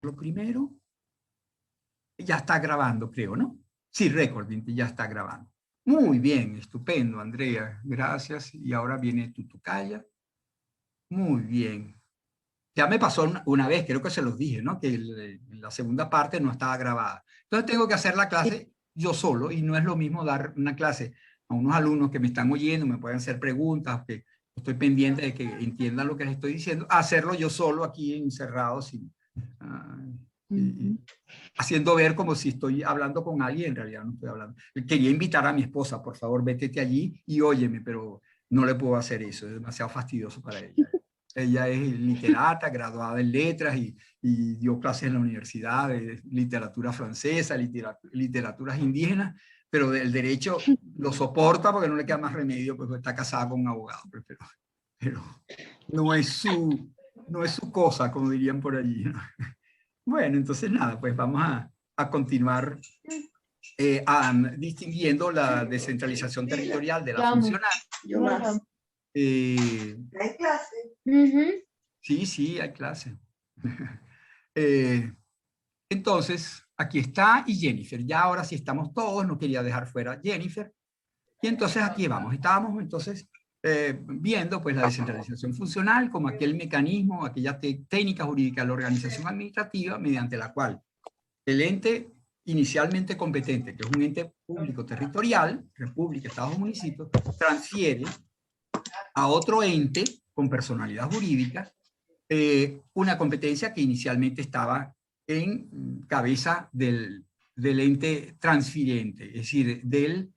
Lo primero, ya está grabando, creo, ¿no? Sí, recording, ya está grabando. Muy bien, estupendo, Andrea. Gracias. Y ahora viene tu tocaya. Muy bien. Ya me pasó una vez, creo que se los dije, ¿no? Que la segunda parte no estaba grabada. Entonces tengo que hacer la clase yo solo y no es lo mismo dar una clase a unos alumnos que me están oyendo, me pueden hacer preguntas, que estoy pendiente de que entiendan lo que les estoy diciendo, hacerlo yo solo aquí encerrado sin, haciendo ver como si estoy hablando con alguien, en realidad no estoy hablando. Quería invitar a mi esposa, por favor, vétete allí y óyeme, pero no le puedo hacer eso, es demasiado fastidioso para ella. Ella es literata, graduada en letras y dio clases en la universidad de literatura francesa, literaturas indígenas, pero del derecho lo soporta porque no le queda más remedio, porque está casada con un abogado, pero no no es su cosa, como dirían por allí, ¿no? Bueno, entonces nada, pues vamos a continuar distinguiendo la descentralización territorial de la funcional. Yo más. ¿Hay clase? Sí, sí, hay clase. eh, entonces, aquí está y Jennifer. Ya ahora sí estamos todos, no quería dejar fuera a Jennifer. Y entonces aquí vamos. Estábamos entonces viendo pues la descentralización funcional como aquel mecanismo, aquella técnica jurídica de la organización administrativa mediante la cual el ente inicialmente competente, que es un ente público territorial, república, estados o municipios, transfiere a otro ente con personalidad jurídica una competencia que inicialmente estaba en cabeza del ente transfiriente, es decir, del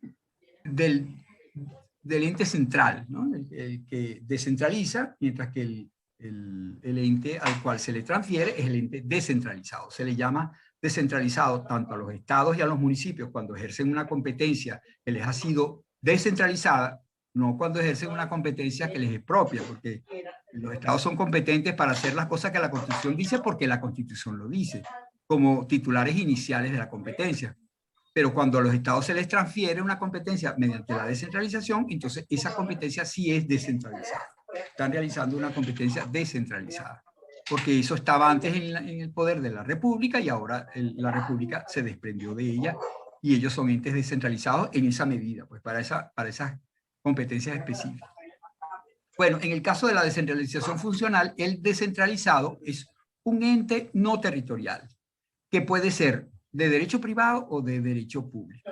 ente central, ¿no? El que descentraliza, mientras que el ente al cual se le transfiere es el ente descentralizado. Se le llama descentralizado tanto a los estados y a los municipios cuando ejercen una competencia que les ha sido descentralizada, no cuando ejercen una competencia que les es propia, porque los estados son competentes para hacer las cosas que la Constitución dice porque la Constitución lo dice, como titulares iniciales de la competencia. Pero cuando a los estados se les transfiere una competencia mediante la descentralización, entonces esa competencia sí es descentralizada. Están realizando una competencia descentralizada, porque eso estaba antes en el poder de la República y ahora la República se desprendió de ella y ellos son entes descentralizados en esa medida, pues para esas competencias específicas. Bueno, en el caso de la descentralización funcional, el descentralizado es un ente no territorial, que puede ser de derecho privado o de derecho público.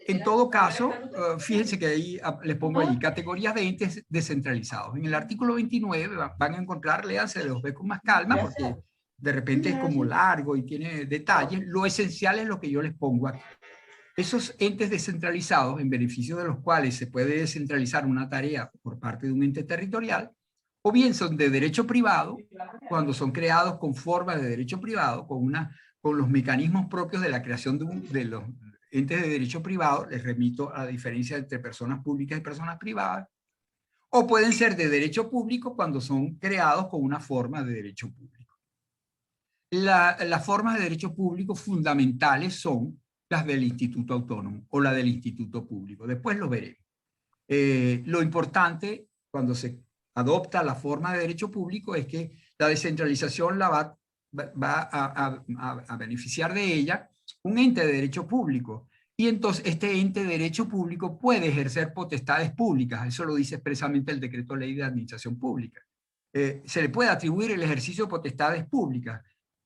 En todo caso, fíjense que ahí les pongo allí categorías de entes descentralizados. En el artículo 29 van a encontrar, léanse, los ve con más calma porque de repente es como largo y tiene detalles. Lo esencial es lo que yo les pongo aquí. Esos entes descentralizados, en beneficio de los cuales se puede descentralizar una tarea por parte de un ente territorial, o bien son de derecho privado, cuando son creados con forma de derecho privado, con los mecanismos propios de la creación de los entes de derecho privado, les remito a la diferencia entre personas públicas y personas privadas, o pueden ser de derecho público cuando son creados con una forma de derecho público. Las formas de derecho público fundamentales son las del Instituto Autónomo o la del Instituto Público. Después lo veremos. Lo importante cuando se adopta la forma de derecho público es que la descentralización va a beneficiar de ella un ente de derecho público. Y entonces este ente de derecho público puede ejercer potestades públicas. Eso lo dice expresamente el Decreto Ley de Administración Pública. Se le puede atribuir el ejercicio de potestades públicas,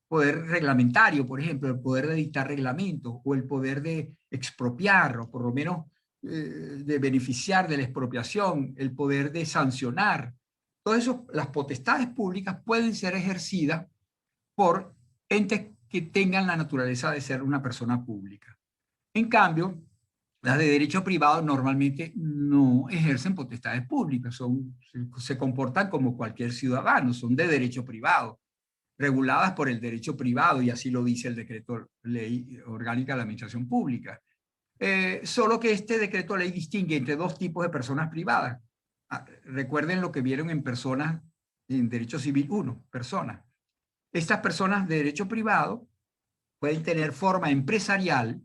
poder reglamentario, por ejemplo, el poder de dictar reglamentos o el poder de expropiar o por lo menos de beneficiar de la expropiación, el poder de sancionar. Todo eso, las potestades públicas pueden ser ejercidas por entes que tengan la naturaleza de ser una persona pública. En cambio, las de derecho privado normalmente no ejercen potestades públicas, se comportan como cualquier ciudadano, son de derecho privado, reguladas por el derecho privado, y así lo dice el decreto ley orgánica de la administración pública. Solo que este decreto ley distingue entre dos tipos de personas privadas. Recuerden lo que vieron en personas, en derecho civil 1, personas. Estas personas de derecho privado pueden tener forma empresarial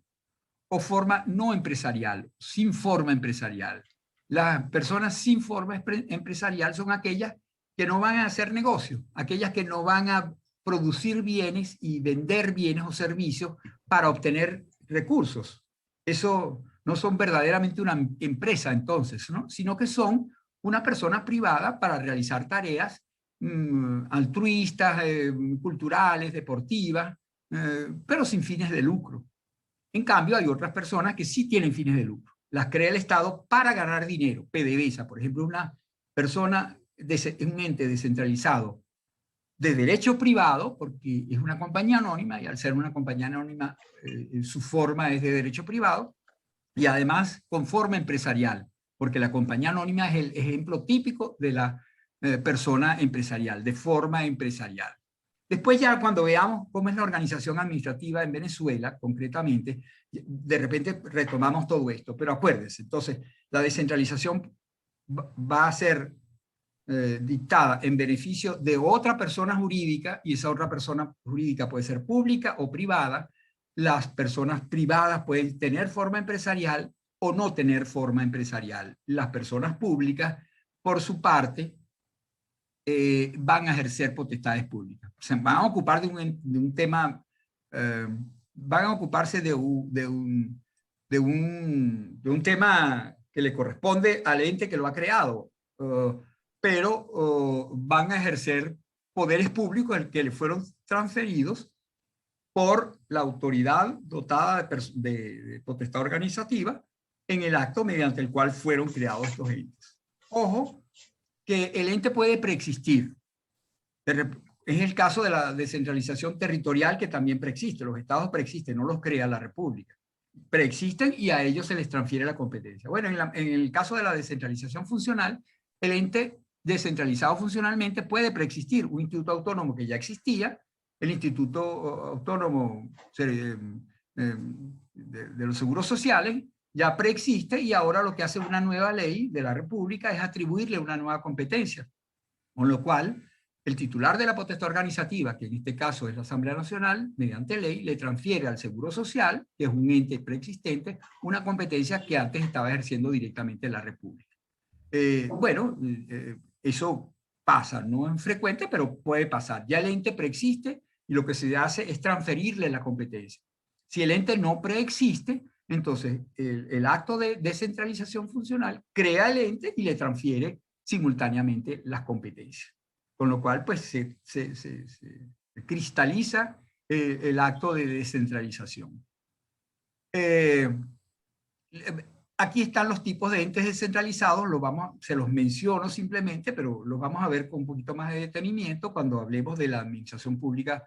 o forma no empresarial, sin forma empresarial. Las personas sin forma empresarial son aquellas que no van a hacer negocio, aquellas que no van a producir bienes y vender bienes o servicios para obtener recursos. Eso no son verdaderamente una empresa entonces, ¿no? Sino que son una persona privada para realizar tareas altruistas, culturales, deportivas, pero sin fines de lucro. En cambio, hay otras personas que sí tienen fines de lucro. Las crea el Estado para ganar dinero. PDVSA, por ejemplo, una persona, un ente descentralizado de derecho privado, porque es una compañía anónima, y al ser una compañía anónima, su forma es de derecho privado, y además con forma empresarial, porque la compañía anónima es el ejemplo típico de la persona empresarial, de forma empresarial. Después ya cuando veamos cómo es la organización administrativa en Venezuela, concretamente, de repente retomamos todo esto. Pero acuérdense, entonces, la descentralización va a ser dictada en beneficio de otra persona jurídica, y esa otra persona jurídica puede ser pública o privada. Las personas privadas pueden tener forma empresarial o no tener forma empresarial. Las personas públicas, por su parte, van a ejercer potestades públicas. O sea, van a ocupar de un tema, van a ocuparse de un tema que le corresponde al ente que lo ha creado, pero van a ejercer poderes públicos que le fueron transferidos por la autoridad dotada de potestad organizativa en el acto mediante el cual fueron creados estos entes. Ojo, que el ente puede preexistir. Es el caso de la descentralización territorial, que también preexiste. Los estados preexisten, no los crea la república. Preexisten y a ellos se les transfiere la competencia. Bueno, en el caso de la descentralización funcional, el ente descentralizado funcionalmente puede preexistir. Un instituto autónomo que ya existía, el Instituto Autónomo de los Seguros Sociales, ya preexiste, y ahora lo que hace una nueva ley de la República es atribuirle una nueva competencia, con lo cual el titular de la potestad organizativa, que en este caso es la Asamblea Nacional, mediante ley le transfiere al Seguro Social, que es un ente preexistente, una competencia que antes estaba ejerciendo directamente la República. Eso pasa, no es frecuente, pero puede pasar. Ya el ente preexiste y lo que se hace es transferirle la competencia. Si el ente no preexiste, entonces el acto de descentralización funcional crea el ente y le transfiere simultáneamente las competencias. Con lo cual, pues, se cristaliza el acto de descentralización. Aquí están los tipos de entes descentralizados, se los menciono simplemente, pero los vamos a ver con un poquito más de detenimiento cuando hablemos de la administración pública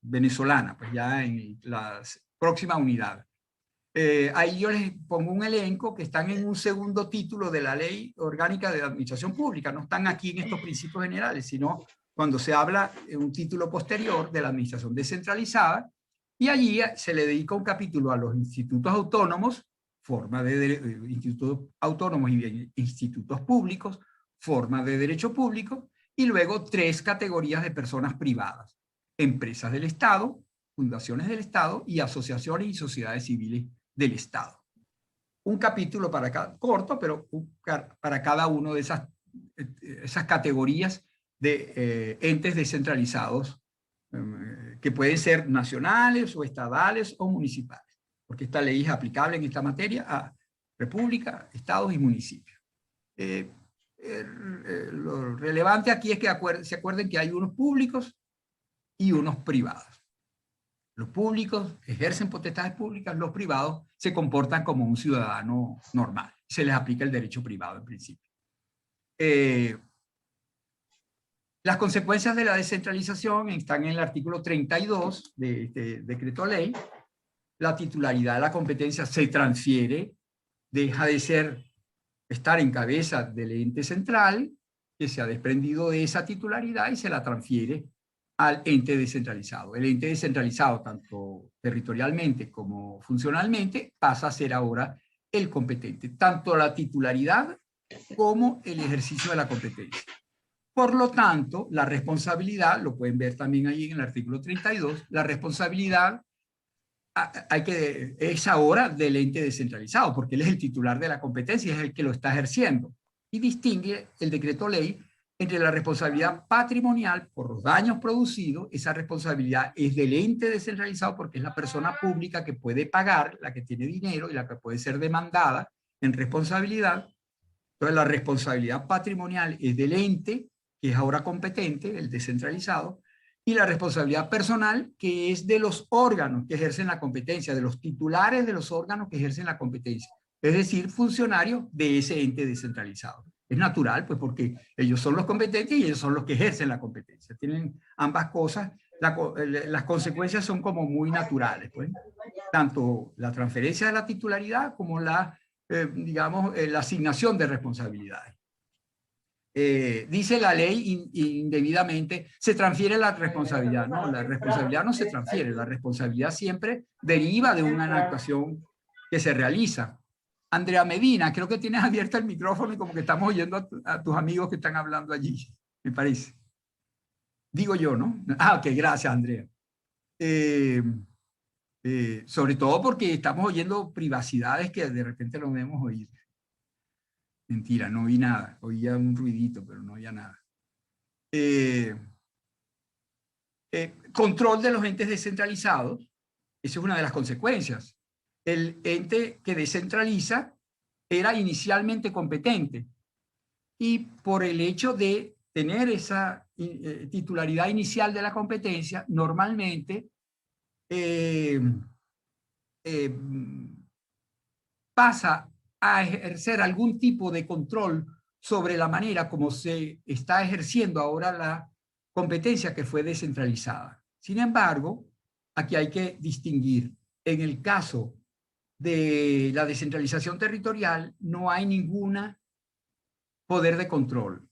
venezolana, pues ya en la próxima unidad. Ahí yo les pongo un elenco que están en un segundo título de la Ley Orgánica de la Administración Pública. No están aquí en estos principios generales, sino cuando se habla en un título posterior de la administración descentralizada, y allí se le dedica un capítulo a los institutos autónomos, forma de institutos autónomos y institutos públicos, forma de derecho público, y luego 3 categorías de personas privadas: empresas del Estado, fundaciones del Estado y asociaciones y sociedades civiles del Estado. Un capítulo para cada, corto, pero para cada uno de esas categorías de entes descentralizados, que pueden ser nacionales o estadales o municipales, porque esta ley es aplicable en esta materia a república, estados y municipios. Lo relevante aquí es que se acuerden que hay unos públicos y unos privados. Los públicos ejercen potestades públicas, los privados se comportan como un ciudadano normal. Se les aplica el derecho privado en principio. Las consecuencias de la descentralización están en el artículo 32 de este decreto ley. La titularidad de la competencia se transfiere, deja de estar en cabeza del ente central, que se ha desprendido de esa titularidad, y se la transfiere al ente descentralizado. El ente descentralizado, tanto territorialmente como funcionalmente, pasa a ser ahora el competente, tanto la titularidad como el ejercicio de la competencia. Por lo tanto, la responsabilidad, lo pueden ver también ahí en el artículo 32, la responsabilidad es ahora del ente descentralizado, porque él es el titular de la competencia, es el que lo está ejerciendo. Y distingue el decreto ley entre la responsabilidad patrimonial por los daños producidos. Esa responsabilidad es del ente descentralizado porque es la persona pública que puede pagar, la que tiene dinero y la que puede ser demandada en responsabilidad. Entonces, la responsabilidad patrimonial es del ente, que es ahora competente, el descentralizado, y la responsabilidad personal, que es de los órganos que ejercen la competencia, de los titulares de los órganos que ejercen la competencia, es decir, funcionarios de ese ente descentralizado. Es natural, pues, porque ellos son los competentes y ellos son los que ejercen la competencia. Tienen ambas cosas. Las consecuencias son como muy naturales, pues. Tanto la transferencia de la titularidad como la, digamos, la asignación de responsabilidades. Dice la ley indebidamente, se transfiere la responsabilidad. No, la responsabilidad no se transfiere, la responsabilidad siempre deriva de una actuación que se realiza. Andrea Medina, creo que tienes abierto el micrófono y como que estamos oyendo a tus amigos que están hablando allí, me parece. Digo yo, ¿no? Ah, ok, gracias, Andrea. Sobre todo porque estamos oyendo privacidades que de repente no debemos oír. Mentira, no oí nada. Oía un ruidito, pero no oía nada. Control de los entes descentralizados. Esa es una de las consecuencias. El ente que descentraliza era inicialmente competente y por el hecho de tener esa titularidad inicial de la competencia, normalmente pasa a ejercer algún tipo de control sobre la manera como se está ejerciendo ahora la competencia que fue descentralizada. Sin embargo, aquí hay que distinguir. En el caso de la descentralización territorial, no hay ningún poder de control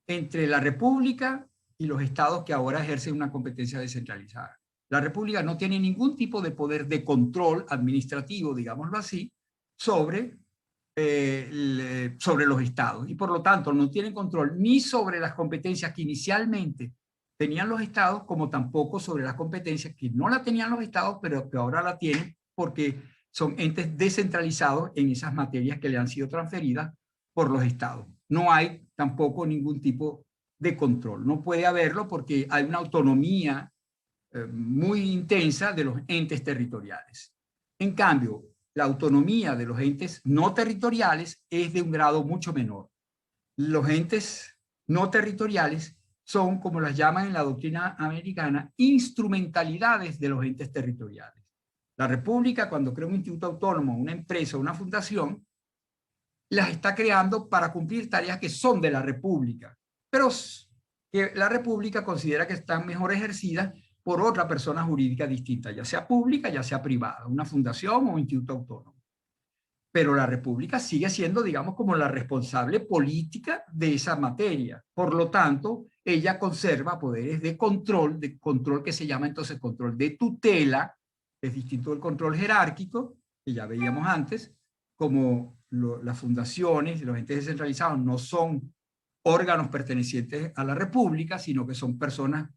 entre la República y los estados que ahora ejercen una competencia descentralizada. La República no tiene ningún tipo de poder de control administrativo, digámoslo así, sobre los estados y por lo tanto no tienen control ni sobre las competencias que inicialmente tenían los estados como tampoco sobre las competencias que no la tenían los estados pero que ahora la tienen porque son entes descentralizados en esas materias que le han sido transferidas por los estados. No hay tampoco ningún tipo de control, no puede haberlo porque hay una autonomía muy intensa de los entes territoriales. En cambio, la autonomía de los entes no territoriales es de un grado mucho menor. Los entes no territoriales son, como las llaman en la doctrina americana, instrumentalidades de los entes territoriales. La República, cuando crea un instituto autónomo, una empresa, una fundación, las está creando para cumplir tareas que son de la República, pero que la República considera que están mejor ejercidas por otra persona jurídica distinta, ya sea pública, ya sea privada, una fundación o un instituto autónomo. Pero la República sigue siendo, digamos, como la responsable política de esa materia. Por lo tanto, ella conserva poderes de control que se llama entonces control de tutela, que es distinto del control jerárquico, que ya veíamos antes, como las fundaciones, los entes descentralizados no son órganos pertenecientes a la República, sino que son personas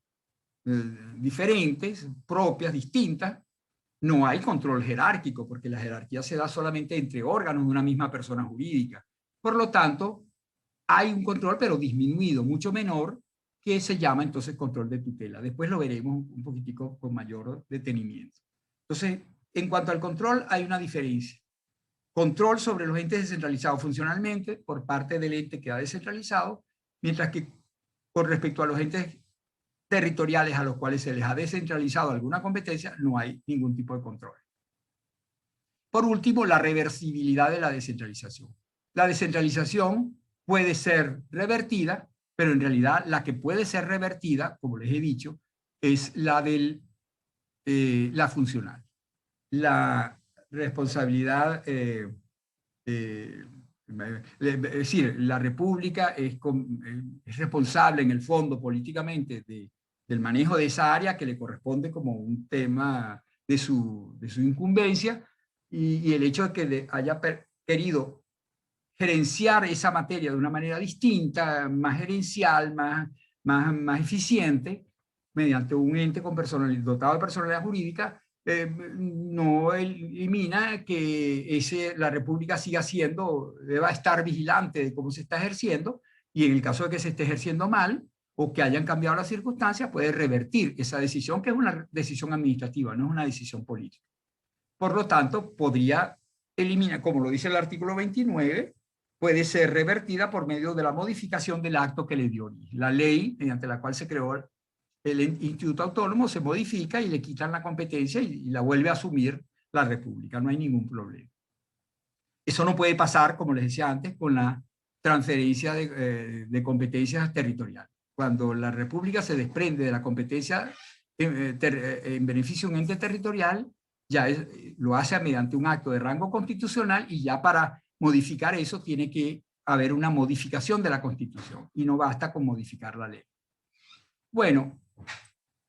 diferentes, propias, distintas. No hay control jerárquico, porque la jerarquía se da solamente entre órganos de una misma persona jurídica. Por lo tanto, hay un control, pero disminuido, mucho menor, que se llama entonces control de tutela. Después lo veremos un poquitico con mayor detenimiento. Entonces, en cuanto al control, hay una diferencia. Control sobre los entes descentralizados funcionalmente por parte del ente que ha descentralizado, mientras que con respecto a los entes territoriales a los cuales se les ha descentralizado alguna competencia, no hay ningún tipo de control. Por último, la reversibilidad de la descentralización. La descentralización puede ser revertida, pero en realidad la que puede ser revertida, como les he dicho, es la la funcional. La responsabilidad, es decir, la República es responsable en el fondo políticamente del manejo de esa área que le corresponde como un tema de su incumbencia y el hecho de que haya querido gerenciar esa materia de una manera distinta, más gerencial, más eficiente, mediante un ente con dotado de personalidad jurídica, no elimina que la República siga deba estar vigilante de cómo se está ejerciendo y en el caso de que se esté ejerciendo mal o que hayan cambiado las circunstancias, puede revertir esa decisión, que es una decisión administrativa, no es una decisión política. Por lo tanto, podría eliminar, como lo dice el artículo 29, puede ser revertida por medio de la modificación del acto que le dio origen. La ley mediante la cual se creó el Instituto Autónomo se modifica y le quitan la competencia y la vuelve a asumir la República. No hay ningún problema. Eso no puede pasar, como les decía antes, con la transferencia de competencias territoriales. Cuando la República se desprende de la competencia en beneficio de un ente territorial, ya lo hace mediante un acto de rango constitucional y ya para modificar eso tiene que haber una modificación de la Constitución y no basta con modificar la ley. Bueno,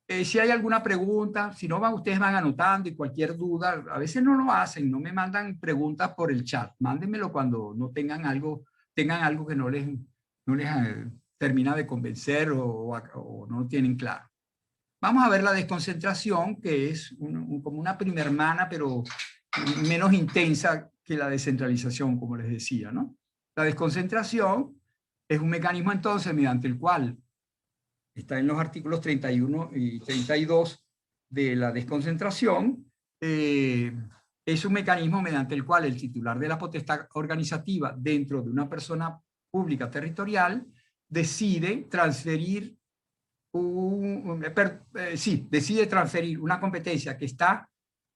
si hay alguna pregunta, si no, ustedes van anotando y cualquier duda, a veces no lo hacen, no me mandan preguntas por el chat, mándenmelo cuando no tengan algo que no les termina de convencer o no lo tienen claro. Vamos a ver la desconcentración, que es como una prima hermana, pero menos intensa que la descentralización, como les decía, ¿no? La desconcentración es un mecanismo entonces mediante el cual está en los artículos 31 y 32 de la desconcentración, es un mecanismo mediante el cual el titular de la potestad organizativa dentro de una persona pública territorial decide transferir decide transferir una competencia que está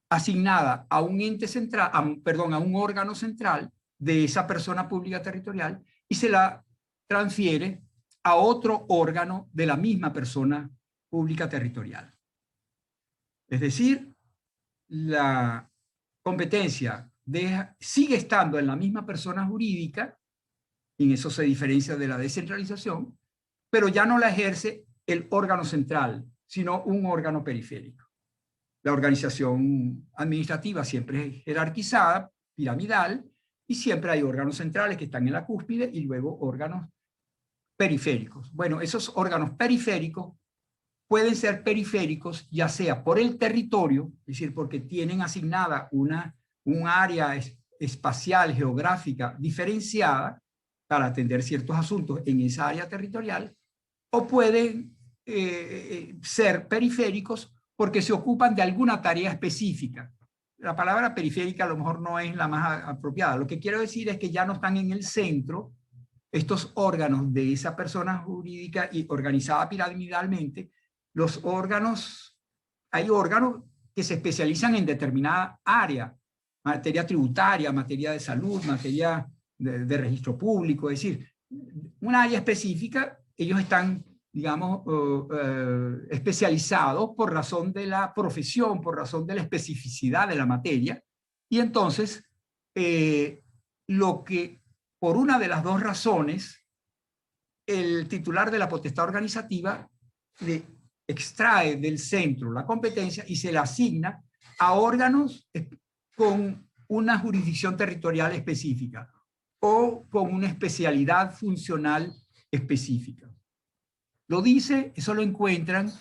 asignada a un ente central, a un órgano central de esa persona pública territorial y se la transfiere a otro órgano de la misma persona pública territorial. Es decir, la competencia sigue estando en la misma persona jurídica, y en eso se diferencia de la descentralización, pero ya no la ejerce el órgano central, sino un órgano periférico. La organización administrativa siempre es jerarquizada, piramidal, y siempre hay órganos centrales que están en la cúspide y luego órganos periféricos. Bueno, esos órganos periféricos pueden ser periféricos ya sea por el territorio, es decir, porque tienen asignada un área espacial, geográfica diferenciada para atender ciertos asuntos en esa área territorial, o pueden ser periféricos porque se ocupan de alguna tarea específica. La palabra periférica a lo mejor no es la más apropiada. Lo que quiero decir es que ya no están en el centro estos órganos de esa persona jurídica y organizada piramidalmente. Los órganos, hay órganos que se especializan en determinada área, materia tributaria, materia de salud, materia de registro público, es decir, una área específica, ellos están, digamos, especializados por razón de la profesión, por razón de la especificidad de la materia, y entonces, lo que, por una de las dos razones, el titular de la potestad organizativa le extrae del centro la competencia y se la asigna a órganos con una jurisdicción territorial específica o con una especialidad funcional específica. Lo dice, eso lo encuentran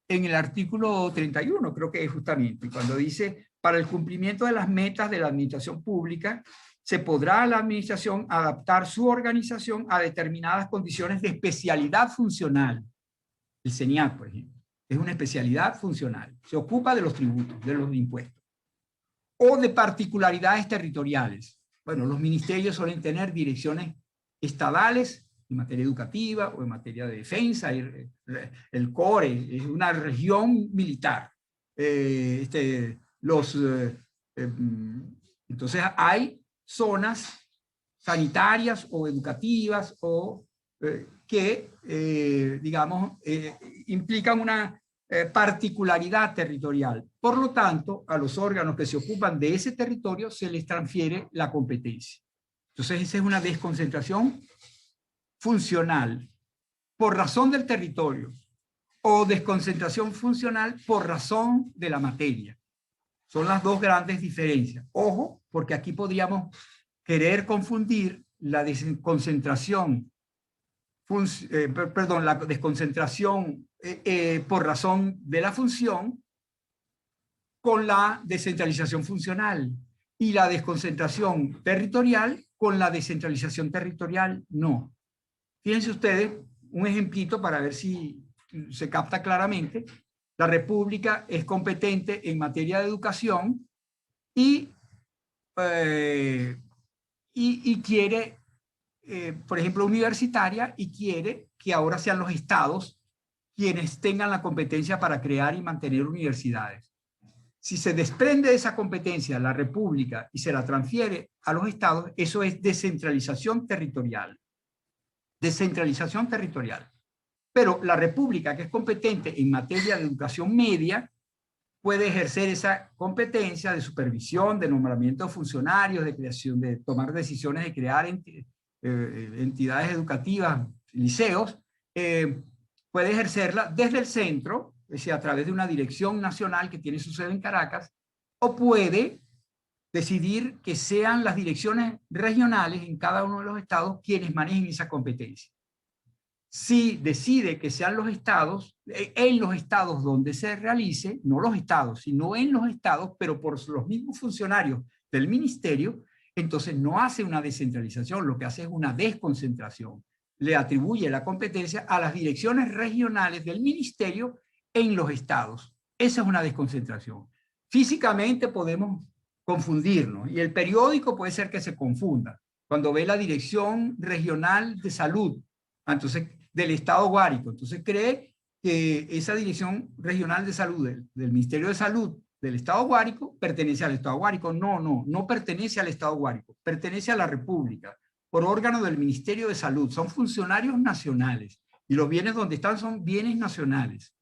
en el artículo 31, creo que es justamente, cuando dice, para el cumplimiento de las metas de la administración pública, se podrá la administración adaptar su organización a determinadas condiciones de especialidad funcional. El CENIAT, por ejemplo, es una especialidad funcional. Se ocupa de los tributos, de los impuestos. O de particularidades territoriales. Bueno, los ministerios suelen tener direcciones estadales en materia educativa o en materia de defensa. El CORE es una región militar. Entonces hay zonas sanitarias o educativas o que, digamos, implican una particularidad territorial. Por lo tanto, a los órganos que se ocupan de ese territorio se les transfiere la competencia. Entonces, esa es una desconcentración funcional por razón del territorio o desconcentración funcional por razón de la materia. Son las dos grandes diferencias. Ojo, porque aquí podríamos querer confundir la desconcentración la desconcentración por razón de la función con la descentralización funcional y la desconcentración territorial con la descentralización territorial no. Fíjense ustedes, un ejemplito para ver si se capta claramente. La República es competente en materia de educación y quiere, por ejemplo, universitaria, y quiere que ahora sean los estados quienes tengan la competencia para crear y mantener universidades. Si se desprende de esa competencia la República y se la transfiere a los estados, eso es descentralización territorial. Descentralización territorial. Pero la República, que es competente en materia de educación media, puede ejercer esa competencia de supervisión, de nombramiento de funcionarios, de creación, de tomar decisiones de crear entidades educativas, liceos, puede ejercerla desde el centro, es decir, a través de una dirección nacional que tiene su sede en Caracas, o puede decidir que sean las direcciones regionales en cada uno de los estados quienes manejen esa competencia. Si decide que sean los estados, en los estados donde se realice, no los estados, sino en los estados, pero por los mismos funcionarios del ministerio, entonces no hace una descentralización, lo que hace es una desconcentración. Le atribuye la competencia a las direcciones regionales del ministerio en los estados. Esa es una desconcentración. Físicamente podemos confundirnos y el periódico puede ser que se confunda. Cuando ve la Dirección Regional de Salud, entonces del Estado Guárico, entonces cree que esa Dirección Regional de Salud del Ministerio de Salud del Estado Guárico pertenece al Estado Guárico. No pertenece al Estado Guárico, pertenece a la República, por órgano del Ministerio de Salud. Son funcionarios nacionales y los bienes donde están son bienes nacionales.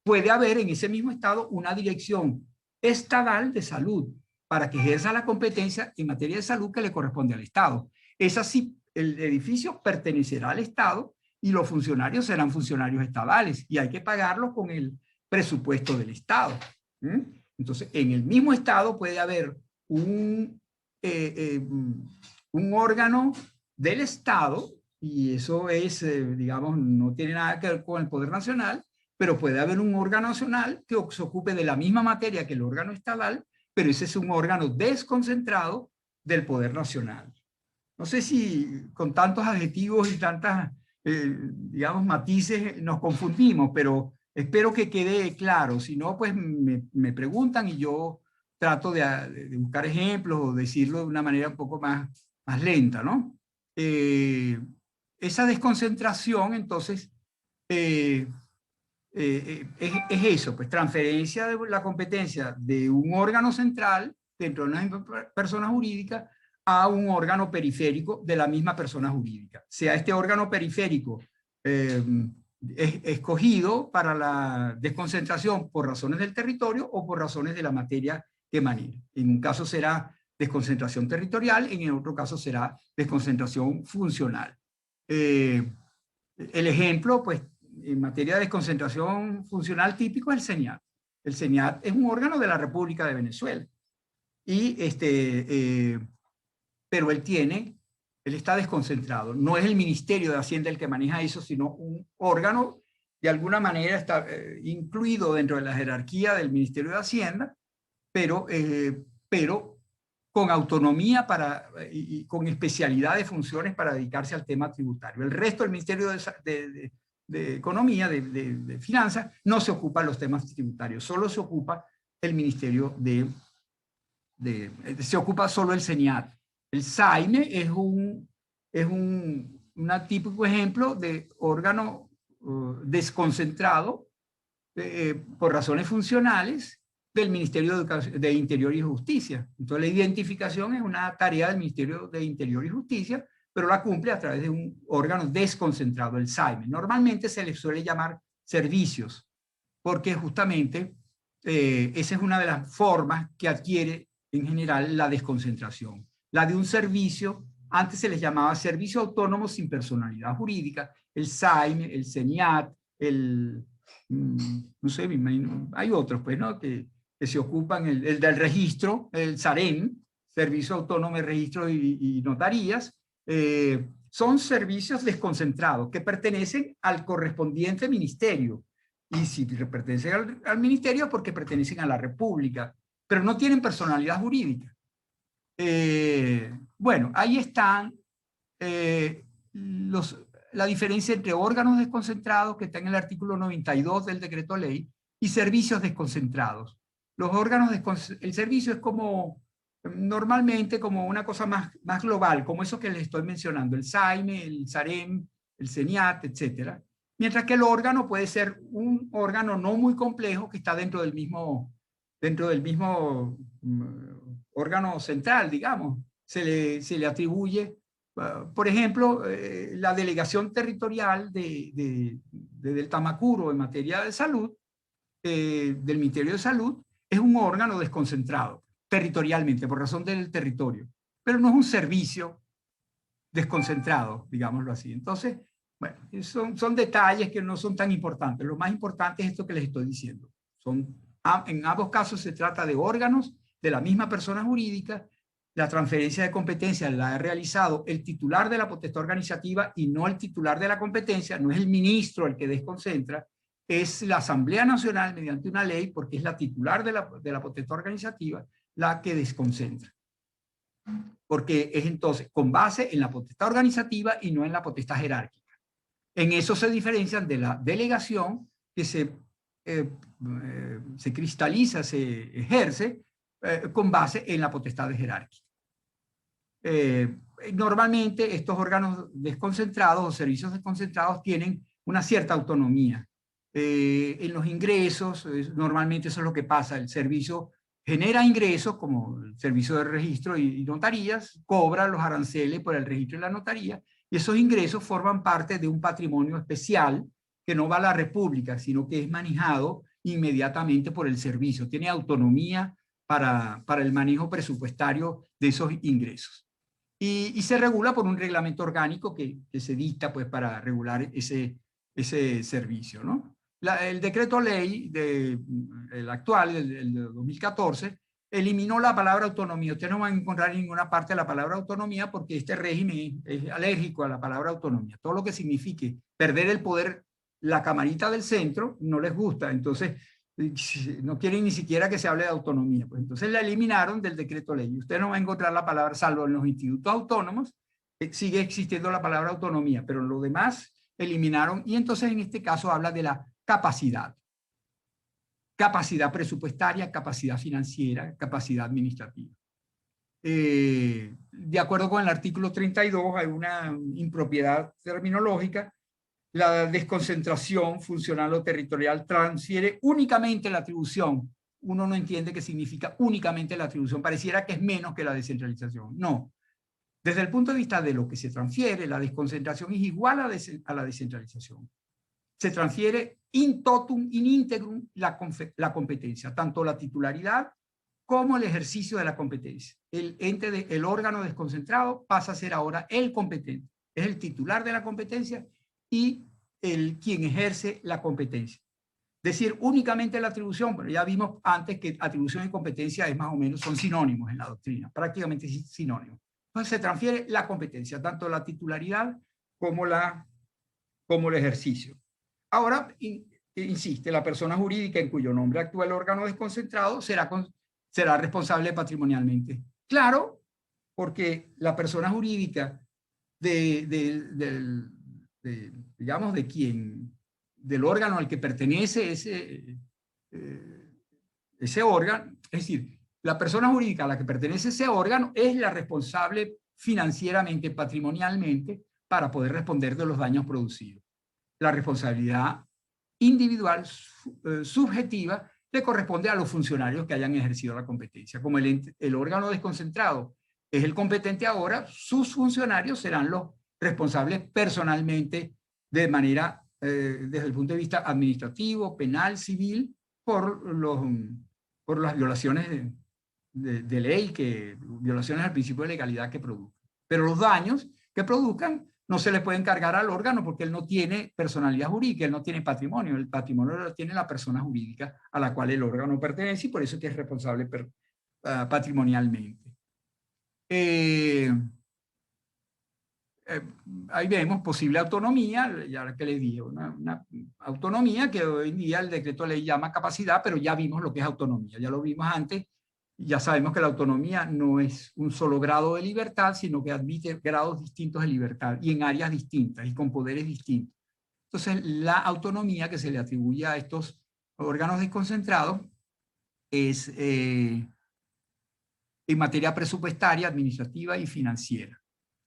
Puede haber en ese mismo estado una dirección estadal de salud para que ejerza la competencia en materia de salud que le corresponde al Estado. Es así, el edificio pertenecerá al Estado y los funcionarios serán funcionarios estadales y hay que pagarlos con el presupuesto del Estado. Entonces, en el mismo Estado puede haber un órgano del Estado, y eso es, digamos, no tiene nada que ver con el poder nacional, pero puede haber un órgano nacional que se ocupe de la misma materia que el órgano estadal, pero ese es un órgano desconcentrado del poder nacional. No sé si con tantos adjetivos y tantas, digamos, matices nos confundimos, pero espero que quede claro. Si no, pues me preguntan y yo trato de buscar ejemplos o decirlo de una manera un poco más lenta, ¿no? Esa desconcentración, entonces, es eso, pues transferencia de la competencia de un órgano central dentro de una persona jurídica a un órgano periférico de la misma persona jurídica. Sea este órgano periférico escogido para la desconcentración por razones del territorio o por razones de la materia que maneja. En un caso será desconcentración territorial, en el otro caso será desconcentración funcional. El ejemplo, pues, en materia de desconcentración funcional típico es el CENIAT. El CENIAT es un órgano de la República de Venezuela. Y pero él está desconcentrado. No es el Ministerio de Hacienda el que maneja eso, sino un órgano de alguna manera está incluido dentro de la jerarquía del Ministerio de Hacienda, pero con autonomía y con especialidad de funciones para dedicarse al tema tributario. El resto del Ministerio de Economía, de Finanzas, no se ocupa de los temas tributarios, solo se ocupa el Ministerio se ocupa solo el CENIAT. El SAIME es un típico ejemplo de órgano desconcentrado por razones funcionales del Ministerio de Interior y Justicia. Entonces la identificación es una tarea del Ministerio de Interior y Justicia, pero la cumple a través de un órgano desconcentrado, el SAIME. Normalmente se le suele llamar servicios, porque justamente esa es una de las formas que adquiere en general la desconcentración. La de un servicio, antes se les llamaba servicio autónomo sin personalidad jurídica, el SAIME, el CENIAT, no sé, hay otros, pues, ¿no? Que se ocupan, el del registro, el SAREN, Servicio Autónomo de Registro y Notarías, son servicios desconcentrados que pertenecen al correspondiente ministerio. Y si pertenecen al ministerio, porque pertenecen a la República, pero no tienen personalidad jurídica. Bueno, ahí están la diferencia entre órganos desconcentrados, que está en el artículo 92 del decreto ley, y servicios desconcentrados. Los órganos el servicio es como, normalmente, como una cosa más global, como eso que les estoy mencionando, el SAIME, el SAREM, el CENIAT, etcétera. Mientras que el órgano puede ser un órgano no muy complejo que está dentro del mismo órgano central, digamos. Se le atribuye, por ejemplo, la delegación territorial del Tamacuro en materia de salud, del Ministerio de Salud, es un órgano desconcentrado territorialmente, por razón del territorio, pero no es un servicio desconcentrado, digámoslo así. Entonces, bueno, son detalles que no son tan importantes. Lo más importante es esto que les estoy diciendo. En ambos casos se trata de órganos de la misma persona jurídica. La transferencia de competencia la ha realizado el titular de la potestad organizativa y no el titular de la competencia. No es el ministro el que desconcentra, es la Asamblea Nacional mediante una ley, porque es la titular de la potestad organizativa la que desconcentra. Porque es entonces con base en la potestad organizativa y no en la potestad jerárquica. En eso se diferencian de la delegación que se cristaliza, se ejerce con base en la potestad jerárquica. Normalmente estos órganos desconcentrados o servicios desconcentrados tienen una cierta autonomía. En los ingresos, normalmente eso es lo que pasa, el servicio genera ingresos como el servicio de registro y notarías, cobra los aranceles por el registro y la notaría, y esos ingresos forman parte de un patrimonio especial que no va a la República, sino que es manejado inmediatamente por el servicio, tiene autonomía para el manejo presupuestario de esos ingresos. Y se regula por un reglamento orgánico que se dicta pues, para regular ese servicio, ¿no? El decreto ley el actual, el de 2014, eliminó la palabra autonomía. Ustedes no van a encontrar en ninguna parte la palabra autonomía porque este régimen es alérgico a la palabra autonomía. Todo lo que signifique perder el poder, la camarita del centro, no les gusta. Entonces, no quieren ni siquiera que se hable de autonomía. Pues entonces la eliminaron del decreto ley. Usted no va a encontrar la palabra, salvo en los institutos autónomos, sigue existiendo la palabra autonomía, pero en lo demás eliminaron, y entonces en este caso habla de la capacidad. Capacidad presupuestaria, capacidad financiera, capacidad administrativa. De acuerdo con el artículo 32, hay una impropiedad terminológica. La desconcentración funcional o territorial transfiere únicamente la atribución. Uno no entiende qué significa únicamente la atribución. Pareciera que es menos que la descentralización. No. Desde el punto de vista de lo que se transfiere, la desconcentración es igual a la descentralización. Se transfiere in totum, in integrum, la competencia, tanto la titularidad como el ejercicio de la competencia. El órgano desconcentrado pasa a ser ahora el competente. Es el titular de la competencia y quien ejerce la competencia. Decir únicamente la atribución, bueno, ya vimos antes que atribución y competencia es más o menos, son sinónimos en la doctrina, prácticamente sinónimos. Entonces se transfiere la competencia, tanto la titularidad como el ejercicio. Ahora, insiste, la persona jurídica en cuyo nombre actúa el órgano desconcentrado será responsable patrimonialmente. Claro, porque la persona jurídica digamos, del órgano al que pertenece ese órgano, es decir, la persona jurídica a la que pertenece ese órgano es la responsable financieramente, patrimonialmente, para poder responder de los daños producidos. La responsabilidad individual, subjetiva, le corresponde a los funcionarios que hayan ejercido la competencia. Como el órgano desconcentrado es el competente ahora, sus funcionarios serán los responsables personalmente de manera, desde el punto de vista administrativo, penal, civil, por las violaciones de ley, violaciones al principio de legalidad que produzcan. Pero los daños que produzcan no se le pueden cargar al órgano porque él no tiene personalidad jurídica, él no tiene patrimonio. El patrimonio lo tiene la persona jurídica a la cual el órgano pertenece y por eso es que es responsable patrimonialmente. Ahí vemos posible autonomía, ya que les dije, una autonomía que hoy en día el decreto de ley llama capacidad, pero ya vimos lo que es autonomía, ya lo vimos antes Ya sabemos que la autonomía no es un solo grado de libertad, sino que admite grados distintos de libertad y en áreas distintas y con poderes distintos. Entonces, la autonomía que se le atribuye a estos órganos desconcentrados es en materia presupuestaria, administrativa y financiera.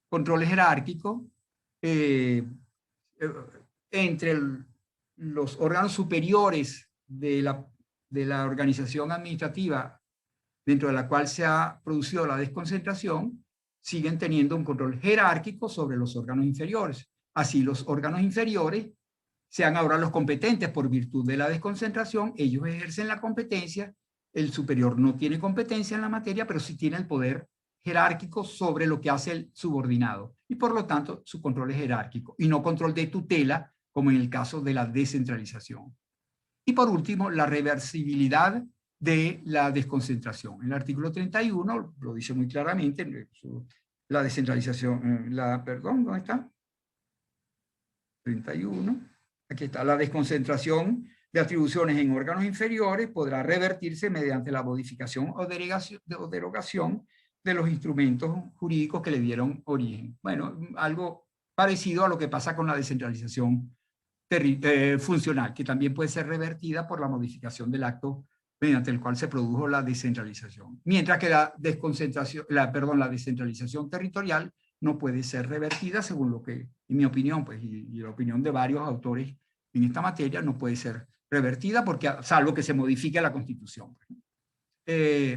Control jerárquico entre los órganos superiores de la organización administrativa dentro de la cual se ha producido la desconcentración, siguen teniendo un control jerárquico sobre los órganos inferiores. Así, los órganos inferiores sean ahora los competentes por virtud de la desconcentración, ellos ejercen la competencia, el superior no tiene competencia en la materia, pero sí tiene el poder jerárquico sobre lo que hace el subordinado, y por lo tanto su control es jerárquico, y no control de tutela, como en el caso de la descentralización. Y por último, la reversibilidad de la desconcentración. El artículo 31 lo dice muy claramente, la descentralización, perdón, ¿dónde está? 31. Aquí está, la desconcentración de atribuciones en órganos inferiores podrá revertirse mediante la modificación o derogación de los instrumentos jurídicos que le dieron origen. Bueno, algo parecido a lo que pasa con la descentralización funcional, que también puede ser revertida por la modificación del acto mediante el cual se produjo la descentralización. Mientras que la descentralización territorial no puede ser revertida, según lo que, en mi opinión, pues, y la opinión de varios autores en esta materia, no puede ser revertida, porque, salvo que se modifique la Constitución.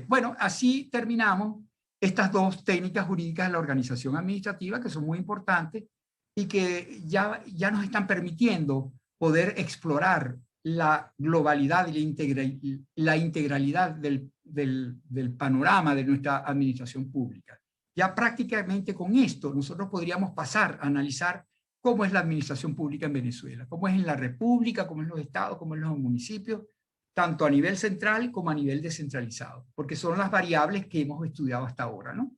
Bueno, así terminamos estas dos técnicas jurídicas de la organización administrativa, que son muy importantes y que ya nos están permitiendo poder explorar la globalidad y la integralidad del panorama de nuestra administración pública. Ya prácticamente con esto nosotros podríamos pasar a analizar cómo es la administración pública en Venezuela, cómo es en la República, cómo es en los estados, cómo es en los municipios, tanto a nivel central como a nivel descentralizado, porque son las variables que hemos estudiado hasta ahora, ¿no?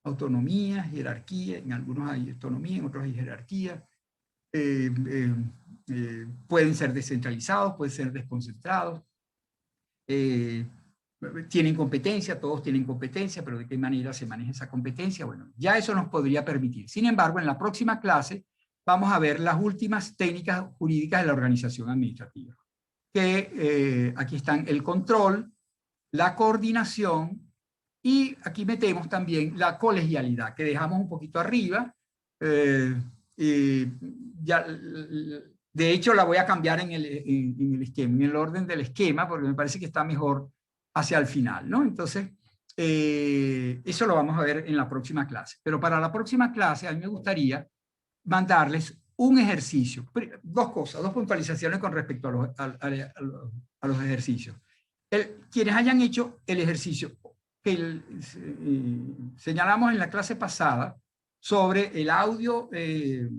Autonomía, jerarquía, en algunos hay autonomía, en otros hay jerarquía, pueden ser descentralizados, pueden ser desconcentrados, tienen competencia, todos tienen competencia, pero de qué manera se maneja esa competencia, bueno, ya eso nos podría permitir. Sin embargo, en la próxima clase vamos a ver las últimas técnicas jurídicas de la organización administrativa, que aquí están el control, la coordinación, y aquí metemos también la colegialidad, que dejamos un poquito arriba. Ya, de hecho, la voy a cambiar en el esquema, en el orden del esquema, porque me parece que está mejor hacia el final, ¿no? Entonces, eso lo vamos a ver en la próxima clase. Pero para la próxima clase, a mí me gustaría mandarles un ejercicio. Dos cosas, dos puntualizaciones con respecto a los ejercicios. Quienes hayan hecho el ejercicio que señalamos en la clase pasada sobre el audio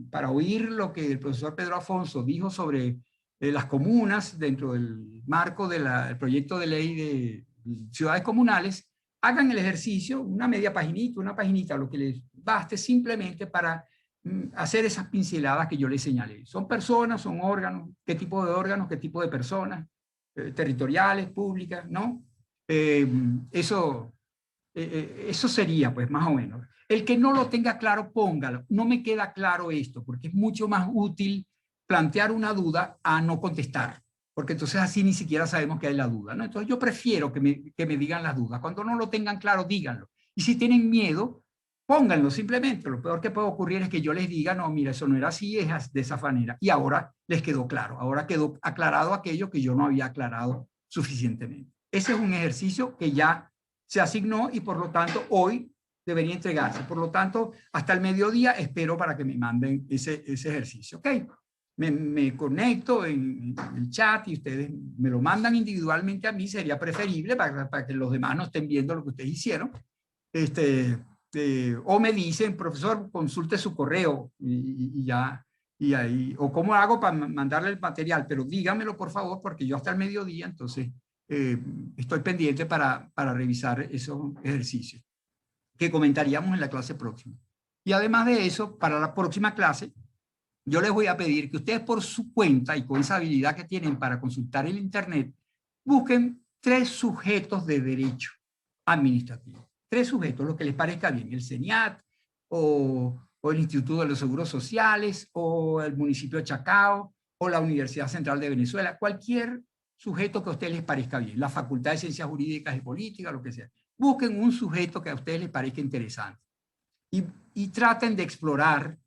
para oír lo que el profesor Pedro Afonso dijo sobre las comunas dentro del marco del proyecto de ley de ciudades comunales, hagan el ejercicio, una media paginita, una paginita, lo que les baste simplemente para hacer esas pinceladas que yo les señalé. ¿Son personas, son órganos? ¿Qué tipo de órganos, qué tipo de personas? Territoriales, públicas, ¿no? Eso sería, pues, más o menos. El que no lo tenga claro, póngalo. No me queda claro esto, porque es mucho más útil plantear una duda a no contestar, porque entonces así ni siquiera sabemos que hay la duda, ¿no? Entonces yo prefiero que me digan las dudas. Cuando no lo tengan claro, díganlo. Y si tienen miedo, pónganlo simplemente. Lo peor que puede ocurrir es que yo les diga, no, mira, eso no era así, es de esa manera. Y ahora les quedó claro. Ahora quedó aclarado aquello que yo no había aclarado suficientemente. Ese es un ejercicio que ya se asignó y por lo tanto hoy debería entregarse. Por lo tanto, hasta el mediodía espero para que me manden ese ejercicio. ¿Ok? Me conecto en el chat y ustedes me lo mandan individualmente a mí, sería preferible para que los demás no estén viendo lo que ustedes hicieron. O me dicen, profesor, consulte su correo y ya, y ahí, o cómo hago para mandarle el material, pero dígamelo por favor, porque yo hasta el mediodía, entonces estoy pendiente para revisar esos ejercicios que comentaríamos en la clase próxima. Y además de eso, para la próxima clase, yo les voy a pedir que ustedes por su cuenta y con esa habilidad que tienen para consultar el internet, busquen 3 sujetos de derecho administrativo. 3 sujetos, lo que les parezca bien, el CENIAT o el Instituto de los Seguros Sociales o el municipio de Chacao o la Universidad Central de Venezuela, cualquier sujeto que a ustedes les parezca bien, la Facultad de Ciencias Jurídicas y Políticas, lo que sea. Busquen un sujeto que a ustedes les parezca interesante y traten de explorar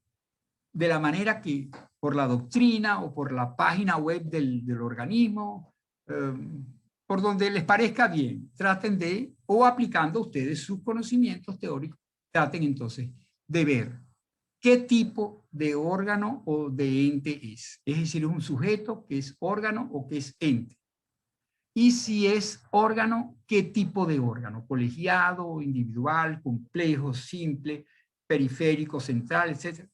de la manera que por la doctrina o por la página web del organismo, por donde les parezca bien, traten de, o aplicando ustedes sus conocimientos teóricos, traten entonces de ver qué tipo de órgano o de ente es. Es decir, es un sujeto que es órgano o que es ente. Y si es órgano, ¿qué tipo de órgano? Colegiado, individual, complejo, simple, periférico, central, etc.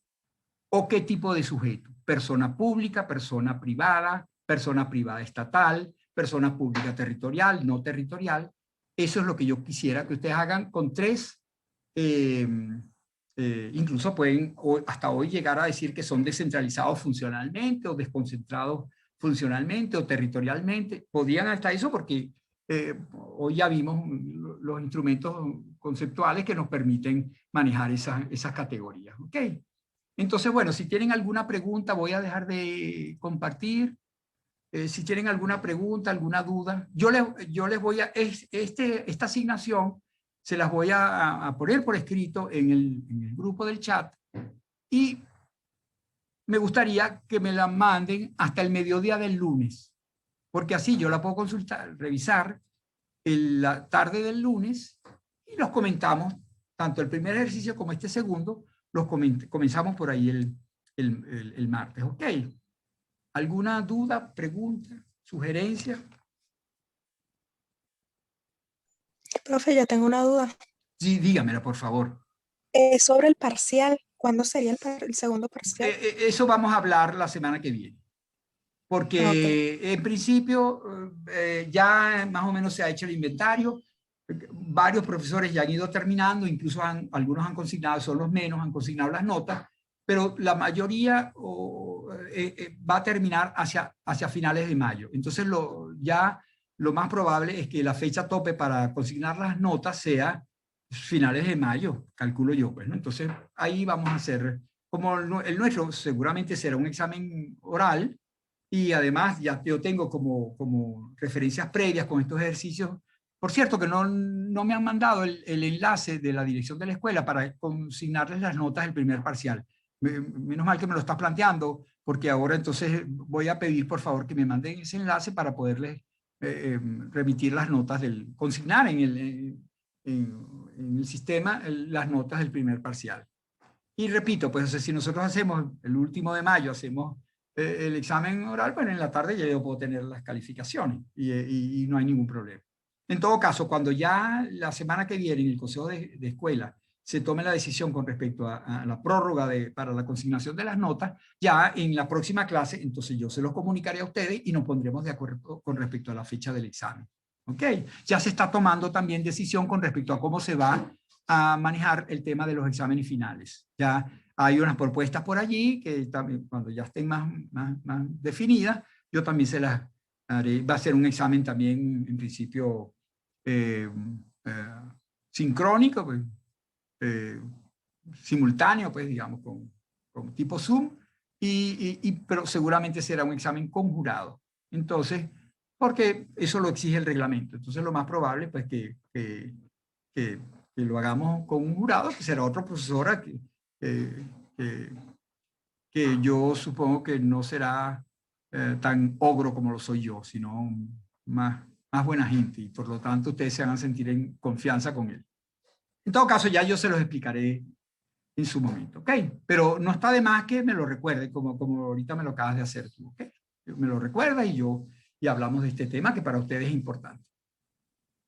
¿O qué tipo de sujeto? Persona pública, persona privada estatal, persona pública territorial, no territorial. Eso es lo que yo quisiera que ustedes hagan con 3. Incluso pueden hasta hoy llegar a decir que son descentralizados funcionalmente o desconcentrados funcionalmente o territorialmente. Podían hasta eso porque hoy ya vimos los instrumentos conceptuales que nos permiten manejar esas categorías. ¿Ok? Entonces, bueno, si tienen alguna pregunta, voy a dejar de compartir. Si tienen alguna pregunta, alguna duda, yo les voy a, esta asignación se las voy a poner por escrito en el grupo del chat y me gustaría que me la manden hasta el mediodía del lunes, porque así yo la puedo consultar, revisar en la tarde del lunes y los comentamos, tanto el primer ejercicio como este segundo, los comenzamos por ahí el martes. ¿Ok? ¿Alguna duda, pregunta, sugerencia? Profe, yo tengo una duda. Sí, dígamela, por favor. Sobre el parcial, ¿cuándo sería el segundo parcial? Eso vamos a hablar la semana que viene. Porque en principio ya más o menos se ha hecho el inventario. Varios profesores ya han ido terminando, incluso algunos han consignado, son los menos, han consignado las notas, pero la mayoría va a terminar hacia finales de mayo. Entonces ya lo más probable es que la fecha tope para consignar las notas sea finales de mayo, calculo yo. Pues, ¿no? Entonces ahí vamos a hacer, como el nuestro seguramente será un examen oral, y además ya yo tengo como referencias previas con estos ejercicios. Por cierto, que no me han mandado el enlace de la dirección de la escuela para consignarles las notas del primer parcial. Menos mal que me lo estás planteando, porque ahora entonces voy a pedir por favor que me manden ese enlace para poderles remitir las notas consignar en el sistema las notas del primer parcial. Y repito, pues si nosotros hacemos el último de mayo, hacemos el examen oral, pues en la tarde ya yo puedo tener las calificaciones y no hay ningún problema. En todo caso, cuando ya la semana que viene en el Consejo de Escuela se tome la decisión con respecto a la prórroga para la consignación de las notas, ya en la próxima clase, entonces yo se los comunicaré a ustedes y nos pondremos de acuerdo con respecto a la fecha del examen. ¿Ok? Ya se está tomando también decisión con respecto a cómo se va a manejar el tema de los exámenes finales. Ya hay unas propuestas por allí que también, cuando ya estén más definidas, yo también se las haré. Va a ser un examen también, en principio, sincrónico, pues, simultáneo, pues, digamos, con tipo Zoom, pero seguramente será un examen conjurado. Entonces, porque eso lo exige el reglamento. Entonces, lo más probable, pues, que lo hagamos con un jurado, que será otra profesora que yo supongo que no será tan ogro como lo soy yo, sino más buena gente, y por lo tanto ustedes se van a sentir en confianza con él. En todo caso, ya yo se los explicaré en su momento, ¿ok? Pero no está de más que me lo recuerde, como ahorita me lo acabas de hacer tú, ¿ok? Me lo recuerda y hablamos de este tema que para ustedes es importante.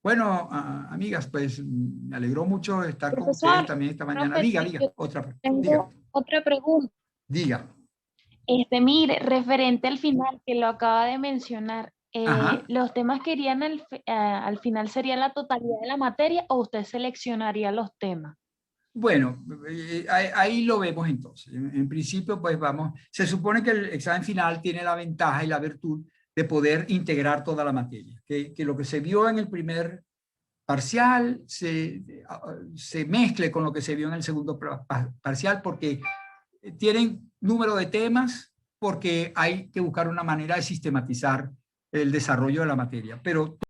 Bueno, amigas, pues me alegró mucho estar con ustedes también esta mañana. Diga, Tengo otra pregunta. Diga. Mire, referente al final que lo acaba de mencionar, ¿los temas que irían al final serían la totalidad de la materia o usted seleccionaría los temas? Bueno, ahí lo vemos entonces. En principio, pues se supone que el examen final tiene la ventaja y la virtud de poder integrar toda la materia, que lo que se vio en el primer parcial se mezcle con lo que se vio en el segundo parcial, porque tienen número de temas, porque hay que buscar una manera de sistematizar el desarrollo de la materia. Pero